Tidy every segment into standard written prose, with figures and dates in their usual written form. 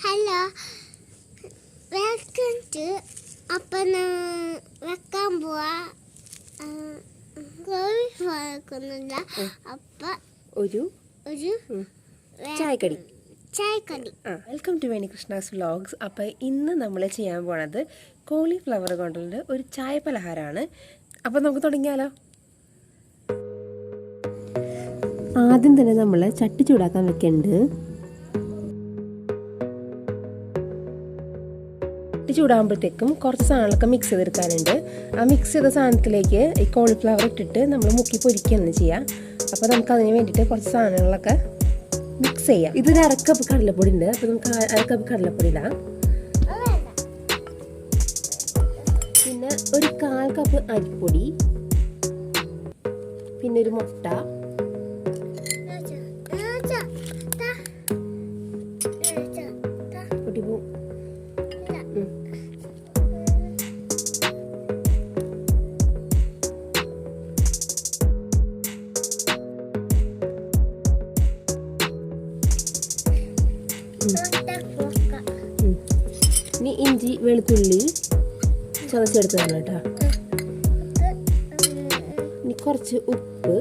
Hello, welcome to. അപ്പം വെക്കാൻ പോവാ കോഴിഫ്ലവർ. അപ്പം ഒരു ചായക്കടി. Welcome to Veni Krishna's vlogs. അപ്പോൾ ഇന്ന് നമ്മൾ ചെയ്യാൻ പോണത് കോളിഫ്ലവർ കൊണ്ടുള്ള ഒരു ചായ പലഹാരമാണ്. അപ്പോൾ നമുക്ക് തുടങ്ങിയാലോ. ആദ്യം തന്നെ നമ്മൾ ചട്ടി ചൂടാക്കാൻ വെക്കുന്നുണ്ട്. ചട്ടി ചൂടാകുമ്പോഴത്തേക്കും കുറച്ച് സാധനങ്ങളൊക്കെ മിക്സ് ചെയ്തെടുക്കാനുണ്ട്. ആ മിക്സ് ചെയ്ത സാധനത്തിലേക്ക് ഈ കോളിഫ്ലവർ ഇട്ടിട്ട് നമ്മൾ മുക്കി പൊരിക്കുകയാണ് ചെയ്യുക. അപ്പോൾ നമുക്ക് അതിന് വേണ്ടിയിട്ട് കുറച്ച് സാധനങ്ങളൊക്കെ മിക്സ് ചെയ്യാം. ഇതൊരു അരക്കപ്പ് കടലപ്പൊടി ഉണ്ട്. അപ്പോൾ നമുക്ക് അരക്കപ്പ് കടലപ്പൊടി ഇടാം. പിന്നെ ഒരു 1/4 കപ്പ് അരിപ്പൊടി, പിന്നെ ഒരു മുട്ട, ഇനി ഇഞ്ചി വെളുത്തുള്ളി ചതച്ചെടുത്തതാണ് കേട്ടോ. ഇനി കുറച്ച് ഉപ്പ്,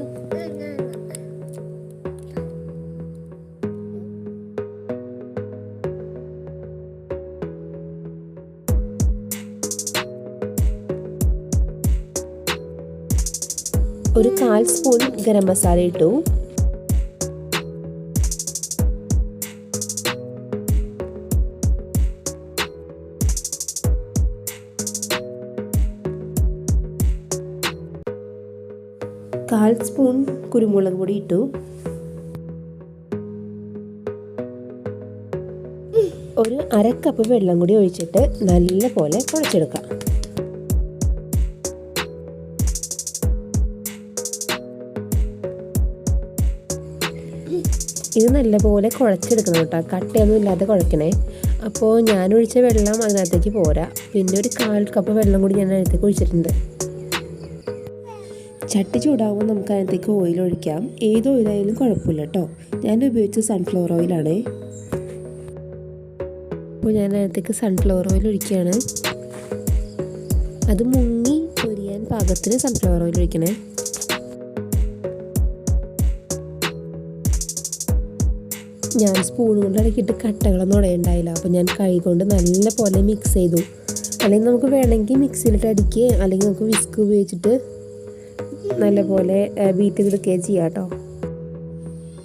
ഒരു 1/4 സ്പൂൺ ഗരം മസാല ഇട്ടു. കാൽ സ്പൂൺ കുരുമുളക് പൊടി ഇട്ടു. ഒരു 1/2 കപ്പ് വെള്ളം കൂടി ഒഴിച്ചിട്ട് നല്ല പോലെ കുഴച്ചെടുക്കാം. ഇത് നല്ലപോലെ കുഴച്ചെടുക്കണം കേട്ടോ. കട്ടയൊന്നും ഇല്ലാതെ കുഴക്കണേ. അപ്പോൾ ഞാൻ ഒഴിച്ച വെള്ളം അതിനകത്തേക്ക് പോരാ. പിന്നെ ഒരു 1/4 കപ്പ് വെള്ളം കൂടി ഞാൻ അതിനകത്തേക്ക് ഒഴിച്ചിട്ടുണ്ട്. ചട്ടി ചൂടാകുമ്പോൾ നമുക്ക് അതിനകത്തേക്ക് ഓയിൽ ഒഴിക്കാം. ഏത് ഓയിലായാലും കുഴപ്പമില്ല കേട്ടോ. ഞാൻ ഉപയോഗിച്ചത് സൺഫ്ലവർ ഓയിലാണ്. അപ്പോൾ ഞാൻ അതിനകത്തേക്ക് സൺഫ്ലവർ ഓയിൽ ഒഴിക്കുകയാണ്. അത് മുങ്ങി പൊരിയാൻ പാകത്തിന് സൺഫ്ലവർ ഓയിൽ ഒഴിക്കണേ. ഞാൻ സ്പൂൺ കൊണ്ട് ഇടയ്ക്കിട്ട് കട്ടകളൊന്നും ഉടയുണ്ടായില്ല. അപ്പോൾ ഞാൻ കൈ കൊണ്ട് നല്ല പോലെ മിക്സ് ചെയ്തു. അല്ലെങ്കിൽ നമുക്ക് വേണമെങ്കിൽ മിക്സിയിലിട്ട് അടിക്കുകയോ അല്ലെങ്കിൽ നമുക്ക് വിസ്ക് ഉപയോഗിച്ചിട്ട് നല്ലപോലെ ബീറ്റ് ചെയ്തെടുക്കുകയും ചെയ്യാം കേട്ടോ.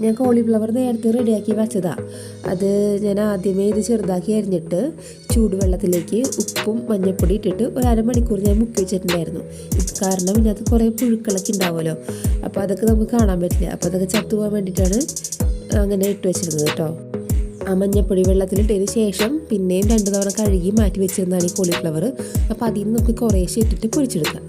ഞാൻ കോളിഫ്ലവർ നേരത്തെ റെഡിയാക്കി വെച്ചതാണ്. അത് ഞാൻ ആദ്യമേ ഇത് ചെറുതാക്കി അരിഞ്ഞിട്ട് ചൂടുവെള്ളത്തിലേക്ക് ഉപ്പും മഞ്ഞൾപ്പൊടി ഇട്ടിട്ട് ഒരു 1/2 മണിക്കൂർ ഞാൻ മുക്കി വെച്ചിട്ടുണ്ടായിരുന്നു. ഇത് കാരണം ഇതിനകത്ത് കുറേ പുഴുക്കളൊക്കെ ഉണ്ടാവുമല്ലോ. അപ്പോൾ അതൊക്കെ നമുക്ക് കാണാൻ പറ്റില്ല. അപ്പോൾ അതൊക്കെ ചത്തുപോകാൻ വേണ്ടിയിട്ടാണ് അങ്ങനെ ഇട്ട് വെച്ചിരുന്നത് കേട്ടോ. ആ മഞ്ഞൾപ്പൊടി വെള്ളത്തിലിട്ടതിന് ശേഷം പിന്നെയും 2 തവണ കഴുകി മാറ്റി വെച്ചിരുന്നതാണ് ഈ കോളിഫ്ലവർ. അപ്പോൾ അതിൽ നിന്ന് നമുക്ക് കുറേശ്ശെ ഇട്ടിട്ട് പൊരിച്ചെടുക്കാം.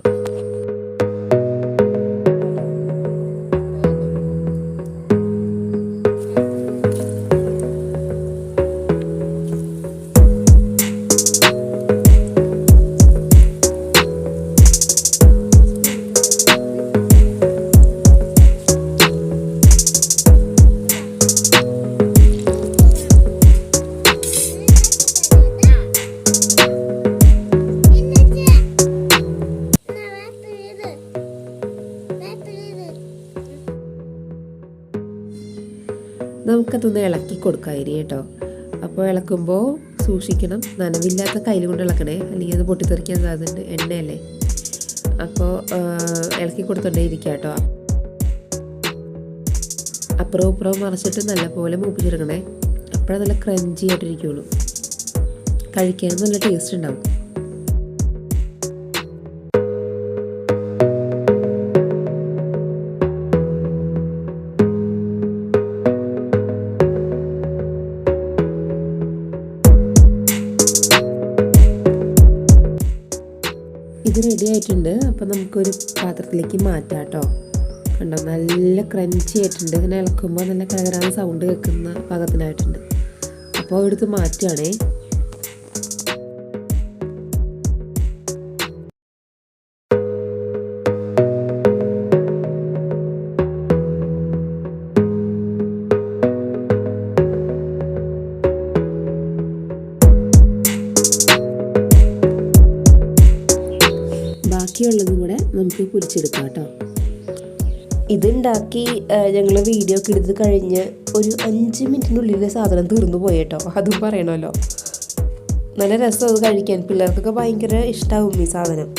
നമുക്കതൊന്ന് ഇളക്കി കൊടുക്കാം ഇനി കേട്ടോ. അപ്പോൾ ഇളക്കുമ്പോൾ സൂക്ഷിക്കണം, നനവില്ലാത്ത കയ്യിൽ കൊണ്ട് ഇളക്കണേ, അല്ലെങ്കിൽ അത് പൊട്ടിത്തെറിക്കാൻ സാധ്യതയുണ്ട്. എണ്ണയല്ലേ. അപ്പോൾ ഇളക്കി കൊടുത്തോണ്ടേ ഇരിക്കുക കേട്ടോ. അപ്പുറവും ഇപ്പുറവും മറിച്ചിട്ട് നല്ലപോലെ മൂപ്പിച്ചെടുക്കണേ. അപ്പോഴേ നല്ല ക്രഞ്ചി ആയിട്ടിരിക്കുള്ളൂ. കഴിക്കാൻ നല്ല ടേസ്റ്റ് ഉണ്ടാവും. ഇത് റെഡി ആയിട്ടുണ്ട്. അപ്പോൾ നമുക്കൊരു പാത്രത്തിലേക്ക് മാറ്റാം കേട്ടോ. കണ്ടോ, നല്ല ക്രഞ്ചി ആയിട്ടുണ്ട്. ഇങ്ങനെ ഇളക്കുമ്പോൾ നല്ല കരകരാന സൗണ്ട് കേൾക്കുന്ന പാകത്തിനായിട്ടുണ്ട്. അപ്പോൾ എടുത്ത് മാറ്റുകയാണേ. ബാക്കിയുള്ളതും കൂടെ നമുക്ക് പൊരിച്ചെടുക്കാം കേട്ടോ. ഇതുണ്ടാക്കി ഞങ്ങൾ വീഡിയോ ഒക്കെ എടുത്ത് കഴിഞ്ഞ് ഒരു 5 മിനിറ്റിനുള്ളിൽ സാധനം തീർന്നു പോയി കേട്ടോ. അതും പറയണമല്ലോ. നല്ല രസം അത് കഴിക്കാൻ. പിള്ളേർക്കൊക്കെ ഭയങ്കര ഇഷ്ടമാവും ഈ സാധനം.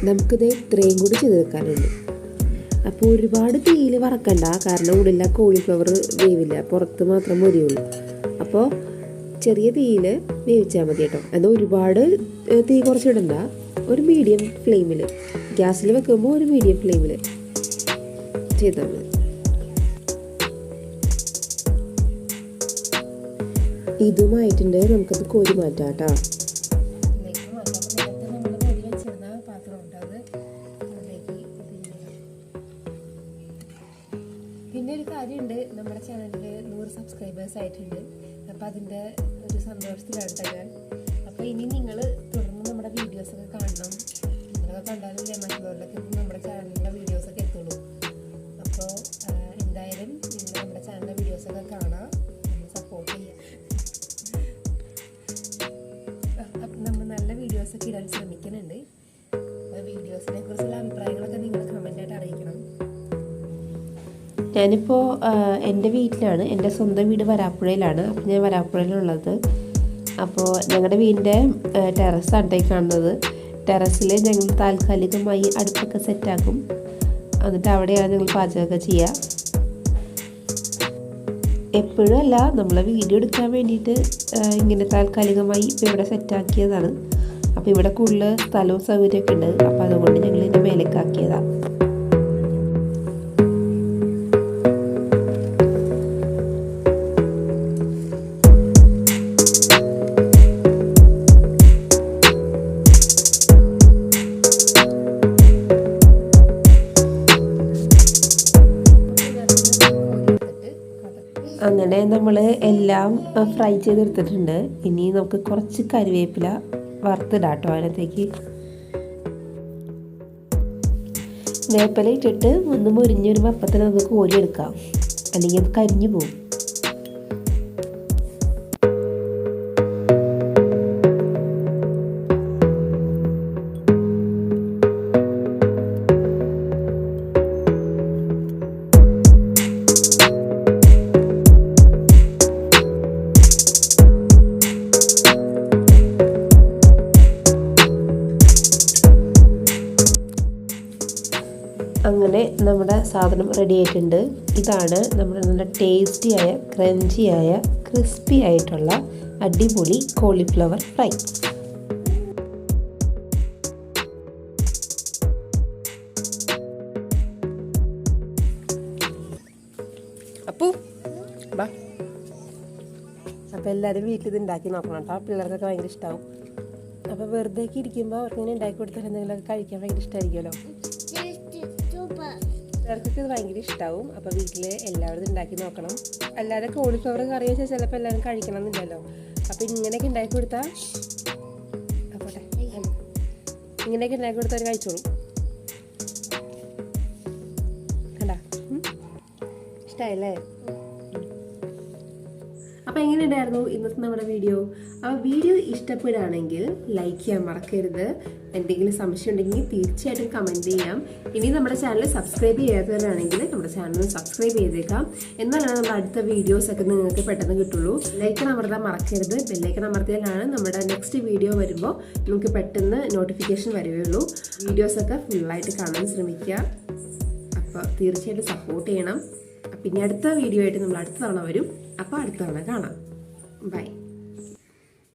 നമുക്കിത് ഇത്രയും കൂടി ചെയ്തെടുക്കാനുണ്ട്. അപ്പോൾ ഒരുപാട് തീയിൽ വറക്കണ്ട, കാരണം ഉള്ളിൽ കോളിഫ്ലവർ വേവില്ല, പുറത്ത് മാത്രം മതിയുള്ളൂ. അപ്പോൾ ചെറിയ തീയിൽ വേവിച്ചാൽ മതി കേട്ടോ. എന്നാൽ ഒരുപാട് തീ കുറച്ചിടണ്ട, ഒരു മീഡിയം ഫ്ലെയിമിൽ, ഗ്യാസിൽ വെക്കുമ്പോൾ ഒരു മീഡിയം ഫ്ലെയിമിൽ ചെയ്താൽ മതി. ഇതുമായിട്ടുണ്ട്, നമുക്കത് കോരി മാറ്റാം കേട്ടോ. പിന്നെ ഒരു കാര്യമുണ്ട്, നമ്മുടെ ചാനലിൽ 100 സബ്സ്ക്രൈബേഴ്സ് ആയിട്ടുണ്ട്. അപ്പോൾ അതിൻ്റെ ഒരു സന്തോഷത്തിലാണ് ഞാൻ. അപ്പോൾ ഇനി നിങ്ങൾ തുടർന്ന് നമ്മുടെ വീഡിയോസൊക്കെ കാണണം. നിങ്ങളൊക്കെ കണ്ടാലല്ലേ മറ്റുള്ളവരിലൊക്കെ നമ്മുടെ ചാനലിലെ വീഡിയോസൊക്കെ എത്തുള്ളൂ. അപ്പോൾ എന്തായാലും നിങ്ങൾ നമ്മുടെ ചാനലിലെ വീഡിയോസൊക്കെ കാണാം, സപ്പോർട്ട് ചെയ്യാം. അപ്പം നമ്മൾ നല്ല വീഡിയോസൊക്കെ ഇടാൻ ശ്രമിക്കുന്നുണ്ട്. അപ്പോൾ വീഡിയോസിനെ കുറിച്ചുള്ള അഭിപ്രായങ്ങളൊക്കെ നിങ്ങൾ കമൻറ്റായിട്ട് അറിയിക്കണം. ഞാനിപ്പോൾ എൻ്റെ വീട്ടിലാണ്, എൻ്റെ സ്വന്തം വീട് വരാപ്പുഴയിലാണ്. അപ്പോൾ ഞാൻ വരാപ്പുഴയിലുള്ളത്. അപ്പോൾ ഞങ്ങളുടെ വീടിൻ്റെ ടെറസാണ് കാണുന്നത്. ടെറസിൽ ഞങ്ങൾ താൽക്കാലികമായി അടുപ്പൊക്കെ സെറ്റാക്കും. എന്നിട്ട് അവിടെയാണ് ഞങ്ങൾ പാചകമൊക്കെ ചെയ്യുക. എപ്പോഴും അല്ല, നമ്മളെ വീഡിയോ എടുക്കാൻ വേണ്ടിയിട്ട് ഇങ്ങനെ താൽക്കാലികമായി ഇപ്പോൾ ഇവിടെ സെറ്റാക്കിയതാണ്. അപ്പോൾ ഇവിടെ കൂടുതൽ സ്ഥലവും സൗകര്യമൊക്കെ ഉണ്ട്. അപ്പോൾ അതുകൊണ്ട് ഞങ്ങൾ ഇതിൻ്റെ മേലേക്കാക്കിയതാണ്. അങ്ങനെ നമ്മൾ എല്ലാം ഫ്രൈ ചെയ്തെടുത്തിട്ടുണ്ട്. ഇനി നമുക്ക് കുറച്ച് കരിവേപ്പില വറുത്തിടാം കേട്ടോ. അതിനകത്തേക്ക് വേപ്പില ഇട്ടിട്ട് ഒന്ന് മുരിഞ്ഞൊരു വപ്പത്തിൽ നമുക്ക് കോരിയെടുക്കാം, അല്ലെങ്കിൽ അത് കരിഞ്ഞു പോകും. അങ്ങനെ നമ്മുടെ സാധനം റെഡി ആയിട്ടുണ്ട്. ഇതാണ് നമ്മുടെ നല്ല ടേസ്റ്റിയായ, ക്രഞ്ചിയായ, ക്രിസ്പി ആയിട്ടുള്ള അടിപൊളി കോളിഫ്ലവർ ഫ്രൈ. അപ്പോൾ എല്ലാവരും വീട്ടിൽ ഇത് ഉണ്ടാക്കി നോക്കണം കേട്ടോ. പിള്ളേർക്കൊക്കെ ഭയങ്കര ഇഷ്ടമാവും. അപ്പോൾ വെറുതെ ഇരിക്കുമ്പോൾ അവർക്കിങ്ങനെ ഉണ്ടാക്കി കൊടുത്താൽ എന്തെങ്കിലുമൊക്കെ കഴിക്കാൻ ഭയങ്കര ഇഷ്ടമായിരിക്കുമല്ലോ. പിള്ളേർക്കൊക്കെ ഇത് ഭയങ്കര ഇഷ്ടമാവും. അപ്പോൾ വീട്ടിൽ എല്ലാവരും ഉണ്ടാക്കി നോക്കണം. അല്ലാതെ കോളിഫ്ലവർ കറി വെച്ചാൽ ചിലപ്പോൾ എല്ലാവരും കഴിക്കണം എന്നില്ലല്ലോ. അപ്പോൾ ഇങ്ങനെയൊക്കെ ഉണ്ടാക്കി കൊടുത്താൽ അപ്പോട്ടെ ഇങ്ങനെയൊക്കെ ഉണ്ടാക്കി കൊടുത്താൽ അവർ കഴിച്ചോളും. കണ്ടാ, ഇഷ്ടമായില്ലേ? അപ്പോൾ എങ്ങനെയുണ്ടായിരുന്നു ഇന്നത്തെ നമ്മുടെ വീഡിയോ? അപ്പോൾ വീഡിയോ ഇഷ്ടപ്പെടുകയാണെങ്കിൽ ലൈക്ക് ചെയ്യാൻ മറക്കരുത്. എന്തെങ്കിലും സംശയം ഉണ്ടെങ്കിൽ തീർച്ചയായിട്ടും കമൻറ്റ് ചെയ്യാം. ഇനി നമ്മുടെ ചാനൽ സബ്സ്ക്രൈബ് ചെയ്യാത്തവരാണെങ്കിൽ നമ്മുടെ ചാനൽ സബ്സ്ക്രൈബ് ചെയ്തേക്കാം. എന്നാലാണ് നമ്മുടെ അടുത്ത വീഡിയോസൊക്കെ നിങ്ങൾക്ക് പെട്ടെന്ന് കിട്ടുള്ളൂ. ലൈക്കൺ അമർത്താൻ മറക്കരുത്. ബെല്ലൈക്കൺ അമർത്തിയാലാണ് നമ്മുടെ നെക്സ്റ്റ് വീഡിയോ വരുമ്പോൾ നിങ്ങൾക്ക് പെട്ടെന്ന് നോട്ടിഫിക്കേഷൻ വരികയുള്ളൂ. വീഡിയോസൊക്കെ ഫുള്ളായിട്ട് കാണാൻ ശ്രമിക്കുക. അപ്പോൾ തീർച്ചയായിട്ടും സപ്പോർട്ട് ചെയ്യണം. പിന്നെ അടുത്ത വീഡിയോ ആയിട്ട് നമ്മൾ അടുത്ത തവണ വരും. അപ്പോൾ അടുത്ത തവണ കാണാം. ബൈ.